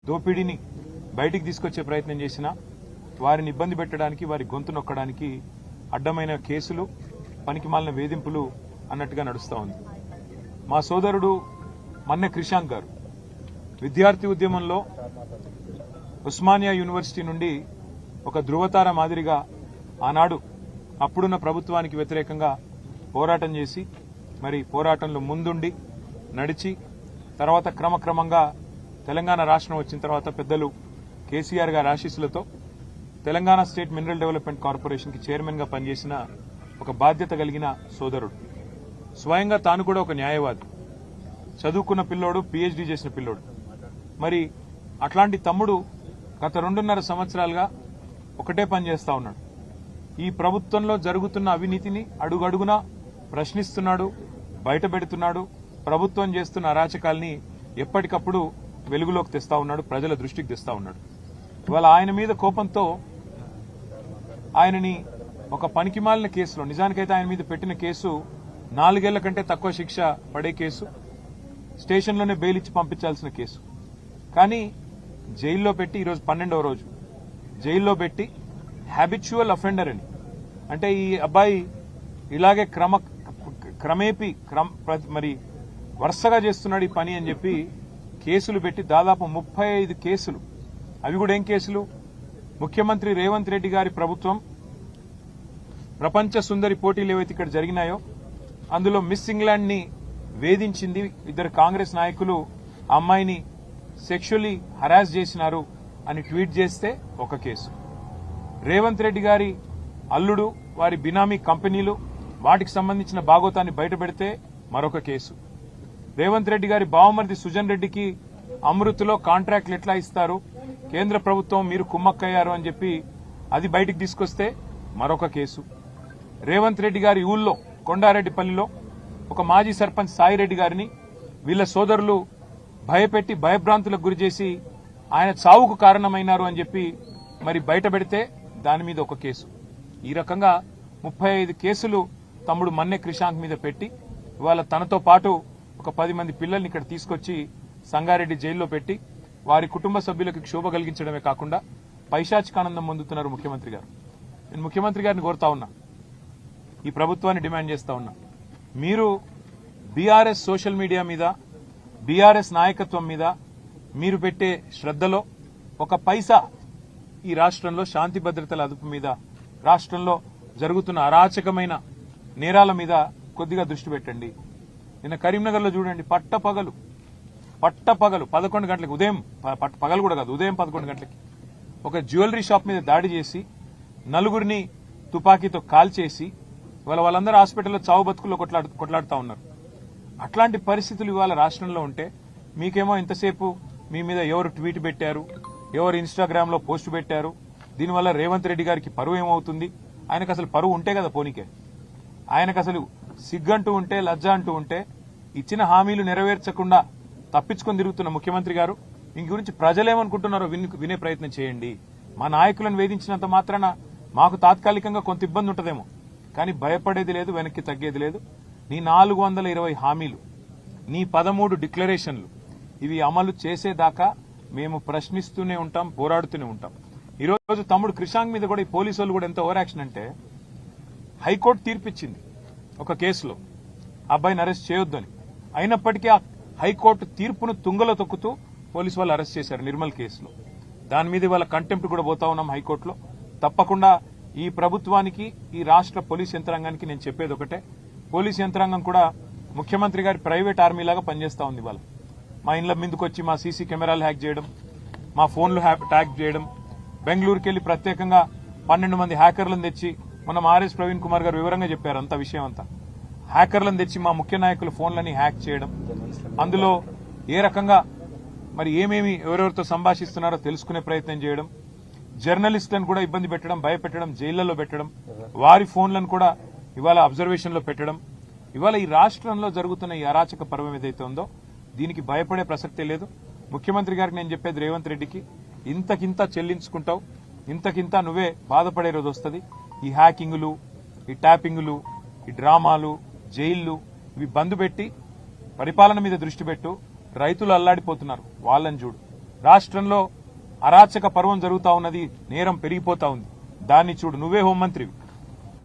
దోపిడీని బయటికి తీసుకొచ్చే ప్రయత్నం చేసినా వారిని ఇబ్బంది పెట్టడానికి, వారి గొంతు నొక్కడానికి అడ్డమైన కేసులు, పనికిమాలిన వేధింపులు అన్నట్టుగా నడుస్తూ ఉంది. మా సోదరుడు మన్నె క్రిషాంక్ గారు విద్యార్థి ఉద్యమంలో ఉస్మానియా యూనివర్సిటీ నుండి ఒక ధృవతార మాదిరిగా ఆనాడు అప్పుడున్న ప్రభుత్వానికి వ్యతిరేకంగా పోరాటం చేసి, మరి పోరాటంలో ముందుండి నడిచి, తర్వాత క్రమక్రమంగా తెలంగాణ రాష్ట్రం వచ్చిన తర్వాత పెద్దలు కేసీఆర్ గారి ఆశీస్సులతో తెలంగాణ స్టేట్ మినరల్ డెవలప్మెంట్ కార్పొరేషన్కి చైర్మన్గా పనిచేసిన ఒక బాధ్యత కలిగిన సోదరుడు. స్వయంగా తాను కూడా ఒక న్యాయవాది, చదువుకున్న పిల్లోడు, పీహెచ్డీ చేసిన పిల్లోడు. మరి అట్లాంటి తమ్ముడు గత 2.5 సంవత్సరాలుగా ఒకటే పని చేస్తా ఉన్నాడు. ఈ ప్రభుత్వంలో జరుగుతున్న అవినీతిని అడుగడుగునా ప్రశ్నిస్తున్నాడు, బయటపెడుతున్నాడు. ప్రభుత్వం చేస్తున్న అరాచకాల్ని ఎప్పటికప్పుడు వెలుగులోకి తెస్తా ఉన్నాడు, ప్రజల దృష్టికి తెస్తా ఉన్నాడు. ఇవాళ ఆయన మీద కోపంతో ఆయనని ఒక పనికిమాలిన కేసులో, నిజానికైతే ఆయన మీద పెట్టిన కేసు 4 ఏళ్ల కంటే తక్కువ శిక్ష పడే కేసు, స్టేషన్లోనే బెయిల్ ఇచ్చి పంపించాల్సిన కేసు. కానీ జైల్లో పెట్టి, ఈరోజు 12వ రోజు జైల్లో పెట్టి హ్యాబిచువల్ అఫెండర్ అని, అంటే ఈ అబ్బాయి ఇలాగే క్రమేపీ మరి వరుసగా చేస్తున్నాడు ఈ పని అని చెప్పి కేసులు పెట్టి దాదాపు 35 కేసులు. అవి కూడా ఏం కేసులు? ముఖ్యమంత్రి రేవంత్ రెడ్డి గారి ప్రభుత్వం ప్రపంచ సుందరి పోటీలు ఏవైతే ఇక్కడ జరిగినాయో అందులో మిస్ ఇంగ్లాండ్ ని వేధించింది, 2 కాంగ్రెస్ నాయకులు ఆ అమ్మాయిని సెక్షువల్లీ హరాస్ చేసినారు అని ట్వీట్ చేస్తే ఒక కేసు. రేవంత్ రెడ్డి గారి అల్లుడు, వారి బినామీ కంపెనీలు, వాటికి సంబంధించిన భాగోతాన్ని బయటపెడితే మరొక కేసు. రేవంత్ రెడ్డి గారి బావమరిది సుజన్ రెడ్డికి అమృత్లో కాంట్రాక్ట్లు ఎట్లా ఇస్తారు, కేంద్ర ప్రభుత్వం మీరు కుమ్మక్కయ్యారు అని చెప్పి అది బయటికి తీసుకొస్తే మరొక కేసు. రేవంత్ రెడ్డి గారి ఊళ్ళో కొండారెడ్డిపల్లిలో ఒక మాజీ సర్పంచ్ సాయిరెడ్డి గారిని వీళ్ల సోదరులు భయపెట్టి భయభ్రాంతులకు గురిచేసి ఆయన చావుకు కారణమైనారు అని చెప్పి మరి బయట పెడితే దాని మీద ఒక కేసు. ఈ రకంగా 35 కేసులు తమ్ముడు మన్నె క్రిషాంక్ మీద పెట్టి ఇవాళ తనతో పాటు ఒక 10 మంది పిల్లల్ని ఇక్కడ తీసుకొచ్చి సంగారెడ్డి జైల్లో పెట్టి వారి కుటుంబ సభ్యులకు క్షోభ కలిగించడమే కాకుండా పైశాచికానందం పొందుతున్నారు ముఖ్యమంత్రి గారు. నేను ముఖ్యమంత్రి గారిని కోరుతా ఉన్నా, ఈ ప్రభుత్వాన్ని డిమాండ్ చేస్తా ఉన్నా, మీరు బీఆర్ఎస్ సోషల్ మీడియా మీద, బీఆర్ఎస్ నాయకత్వం మీద మీరు పెట్టే శ్రద్ధలో ఒక పైసా ఈ రాష్ట్రంలో శాంతి భద్రతల అదుపు మీద, రాష్ట్రంలో జరుగుతున్న అరాచకమైన నేరాల మీద కొద్దిగా దృష్టి పెట్టండి. నిన్న కరీంనగర్లో చూడండి, పట్టపగలు 11 గంటలకు, ఉదయం పగలు కూడా కాదు, ఉదయం 11 గంటలకి ఒక జ్యువెలరీ షాప్ మీద దాడి చేసి 4గురిని తుపాకీతో కాల్చేసి వాళ్ళందరూ హాస్పిటల్లో చావు బతుకుల్లో కొట్లాడుతూ ఉన్నారు. అట్లాంటి పరిస్థితులు ఇవాళ రాష్ట్రంలో ఉంటే మీకేమో ఇంతసేపు మీ మీద ఎవరు ట్వీట్ పెట్టారు, ఎవరు ఇన్స్టాగ్రామ్ లో పోస్ట్ పెట్టారు, దీనివల్ల రేవంత్ రెడ్డి గారికి పరువు ఏమవుతుంది? ఆయనకు అసలు పరువు ఉంటే కదా పోనీకే, ఆయనకు అసలు సిగ్గంటూ ఉంటే, లజ్జ అంటూ ఉంటే, ఇచ్చిన హామీలు నెరవేర్చకుండా తప్పించుకొని తిరుగుతున్న ముఖ్యమంత్రి గారు, దీని గురించి ప్రజలేమనుకుంటున్నారో వినే ప్రయత్నం చేయండి. మా నాయకులను వేధించినంత మాత్రాన మాకు తాత్కాలికంగా కొంత ఇబ్బంది ఉంటుందేమో, కానీ భయపడేది లేదు, వెనక్కి తగ్గేది లేదు. నీ 420 హామీలు, నీ 13 డిక్లరేషన్లు, ఇవి అమలు చేసేదాకా మేము ప్రశ్నిస్తూనే ఉంటాం, పోరాడుతూనే ఉంటాం. ఈరోజు తమ్ముడు క్రిషాంక్ మీద కూడా ఈ పోలీసు వాళ్ళు కూడా ఎంత ఓవర్ యాక్షన్ అంటే, హైకోర్టు తీర్పిచ్చింది ఒక కేసులో అబ్బాయిని అరెస్ట్ చేయొద్దని, అయినప్పటికీ ఆ హైకోర్టు తీర్పును తుంగలో తొక్కుతూ పోలీసు వాళ్ళు అరెస్ట్ చేశారు నిర్మల్ కేసులో. దాని మీద వాళ్ళ కంటెంప్ట్ కూడా పోతా ఉన్నాం హైకోర్టులో. తప్పకుండా ఈ ప్రభుత్వానికి, ఈ రాష్ట్ర పోలీస్ యంత్రాంగానికి నేను చెప్పేది ఒకటే, పోలీస్ యంత్రాంగం కూడా ముఖ్యమంత్రి గారి ప్రైవేట్ ఆర్మీలాగా పనిచేస్తా ఉంది. వాళ్ళు మా ఇండ్ల మీదకి వచ్చి మా సీసీ కెమెరాలు హ్యాక్ చేయడం, మా ఫోన్లు ట్యాగ్ చేయడం, బెంగళూరుకి వెళ్లి ప్రత్యేకంగా 12 మంది హ్యాకర్లను తెచ్చి, మనం ఆర్ఎస్ ప్రవీణ్ కుమార్ గారు వివరంగా చెప్పారు అంత విషయం అంతా, హ్యాకర్లను తెచ్చి మా ముఖ్య నాయకుల ఫోన్లని హ్యాక్ చేయడం, అందులో ఏ రకంగా మరి ఏమేమి ఎవరెవరితో సంభాషిస్తున్నారో తెలుసుకునే ప్రయత్నం చేయడం, జర్నలిస్టులను కూడా ఇబ్బంది పెట్టడం, భయపెట్టడం, జైళ్లలో పెట్టడం, వారి ఫోన్లను కూడా ఇవాళ అబ్జర్వేషన్ లో పెట్టడం. ఇవాళ ఈ రాష్ట్రంలో జరుగుతున్న ఈ అరాచక పర్వం ఏదైతే ఉందో దీనికి భయపడే ప్రసక్తే లేదు. ముఖ్యమంత్రి గారికి నేను చెప్పేది, రేవంత్ రెడ్డికి, ఇంతకింత చెల్లించుకుంటావు, ఇంతకింత నువ్వే బాధపడే రోజు వస్తుంది. ఈ హ్యాకింగులు, ఈ ట్యాపింగులు, ఈ డ్రామాలు, జైళ్లు, ఇవి బంద్ పెట్టి పరిపాలన మీద దృష్టి పెట్టు. రైతులు అల్లాడిపోతున్నారు, వాళ్ళని చూడు. రాష్ట్రంలో అరాచక పర్వం జరుగుతా ఉన్నది, నేరం పెరిగిపోతా ఉంది. దాన్ని చూడు, నువ్వే హోంమంత్రివి.